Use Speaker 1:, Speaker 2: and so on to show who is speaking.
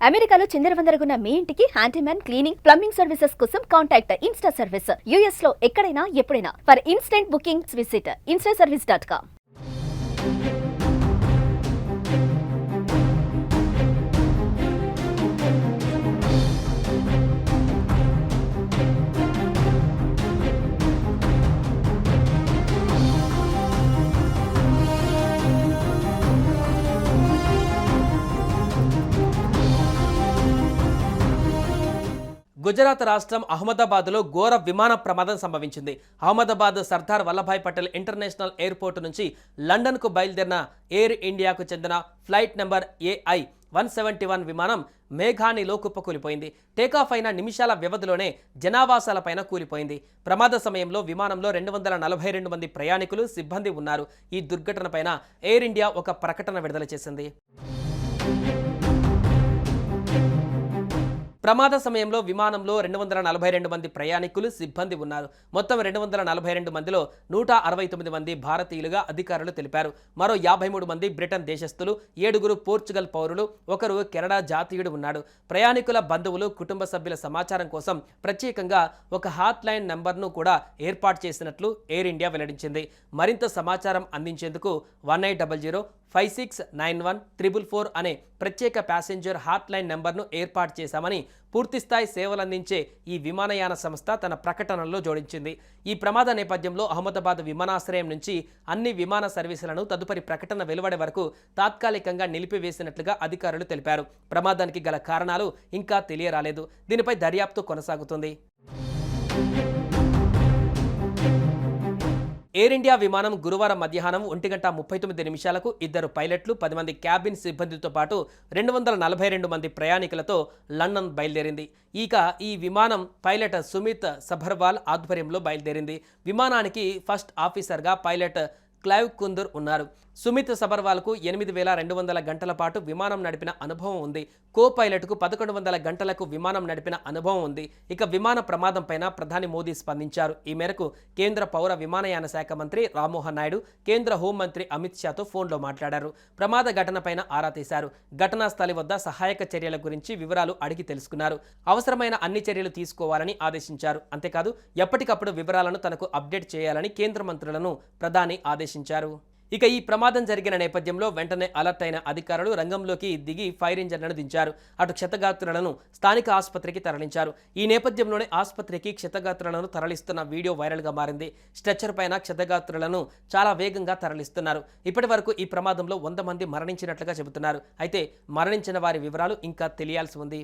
Speaker 1: అమెరికాలో చిందరవందరగున్న మీ ఇంటికి handyman, cleaning, plumbing services కోసం కాంటాక్ట్ ఇన్స్టా సర్వీస్. యూఎస్ లో ఎక్కడైనా ఎప్పుడైనా. For instant bookings visit instaservice.com.
Speaker 2: Gujarat రాష్ట్రం అహ్మదాబాద్లో ఘోర విమాన ప్రమాదం సంభవించింది. అహ్మదాబాద్ సర్దార్ వల్లభాయ్ పటేల్ ఇంటర్నేషనల్ ఎయిర్పోర్ట్ నుంచి లండన్కు బయలుదేరిన ఎయిర్ ఇండియాకు చెందిన ఫ్లైట్ నెంబర్ AI 171 విమానం మేఘానిలో కుప్పకూలిపోయింది. టేకాఫ్ అయిన నిమిషాల వ్యవధిలోనే జనావాసాలపైన కూలిపోయింది. ప్రమాద సమయంలో విమానంలో 242 మంది ప్రయాణికులు, సిబ్బంది ఉన్నారు. ఈ దుర్ఘటనపైన ఎయిర్ ఇండియా ఒక ప్రకటన విడుదల చేసింది. ప్రమాద సమయంలో విమానంలో 242 మంది ప్రయాణికులు, సిబ్బంది ఉన్నారు. మొత్తం 242 మందిలో 169 మంది భారతీయులుగా అధికారులు తెలిపారు. మరో 53 మంది బ్రిటన్ దేశస్థులు, 7 పోర్చుగల్ పౌరులు, 1 కెనడా జాతీయుడు ఉన్నాడు. ప్రయాణికుల బంధువులు, కుటుంబ సభ్యుల సమాచారం కోసం ప్రత్యేకంగా ఒక హాట్ లైన్ నంబర్ను కూడా ఏర్పాటు చేసినట్లు ఎయిర్ ఇండియా వెల్లడించింది. మరింత సమాచారం అందించేందుకు 1800-5691-444 అనే ప్రత్యేక ప్యాసింజర్ హాట్ లైన్ నెంబర్ను ఏర్పాటు చేశామని పూర్తిస్థాయి సేవలందించే ఈ విమానయాన సంస్థ తన ప్రకటనలో జోడించింది. ఈ ప్రమాద నేపథ్యంలో అహ్మదాబాద్ విమానాశ్రయం నుంచి అన్ని విమాన సర్వీసులను తదుపరి ప్రకటన వెలువడే వరకు తాత్కాలికంగా నిలిపివేసినట్లుగా అధికారులు తెలిపారు. ప్రమాదానికి గల కారణాలు ఇంకా తెలియరాలేదు. దీనిపై దర్యాప్తు కొనసాగుతుంది. ఎయిర్ ఇండియా విమానం గురువారం మధ్యాహ్నం 1:39 2 పైలట్లు, 10 మంది క్యాబిన్ సిబ్బందితో పాటు 242 మంది ప్రయాణికులతో లండన్ బయలుదేరింది. ఈ విమానం పైలట్ సుమిత్ సభర్వాల్ ఆధ్వర్యంలో బయలుదేరింది. విమానానికి ఫస్ట్ ఆఫీసర్గా పైలట్ క్లైవ్ కుందర్ ఉన్నారు. సుమిత్ సబర్వాల్కు 8200 గంటల పాటు విమానం నడిపిన అనుభవం ఉంది. కో పైలట్కు 1100 గంటలకు విమానం నడిపిన అనుభవం ఉంది. విమాన ప్రమాదం పైన ప్రధాని మోదీ స్పందించారు. ఈ మేరకు కేంద్ర పౌర విమానయాన శాఖ మంత్రి రామ్మోహన్ నాయుడు కేంద్ర హోంమంత్రి అమిత్ షాతో ఫోన్లో మాట్లాడారు. ప్రమాద ఘటనపైన ఆరా తీశారు. ఘటనా స్థలి వద్ద సహాయక చర్యల గురించి వివరాలు అడిగి తెలుసుకున్నారు. అవసరమైన అన్ని చర్యలు తీసుకోవాలని ఆదేశించారు. అంతేకాదు ఎప్పటికప్పుడు వివరాలను తనకు అప్డేట్ చేయాలని కేంద్ర మంత్రులను ప్రధాని ఆదేశించారు. ఈ ప్రమాదం జరిగిన నేపథ్యంలో వెంటనే అలర్ట్ అయిన అధికారులు రంగంలోకి దిగి ఫైర్ ఇంజన్లను దించారు. అటు క్షతగాత్రులను స్థానిక ఆసుపత్రికి తరలించారు. ఈ నేపథ్యంలోనే ఆసుపత్రికి క్షతగాత్రులను తరలిస్తున్న వీడియో వైరల్గా మారింది. స్ట్రెచ్చర్ పైన క్షతగాత్రులను చాలా వేగంగా తరలిస్తున్నారు. ఇప్పటి వరకు ఈ ప్రమాదంలో 100 మంది మరణించినట్లుగా చెబుతున్నారు. అయితే మరణించిన వారి వివరాలు ఇంకా తెలియాల్సి ఉంది.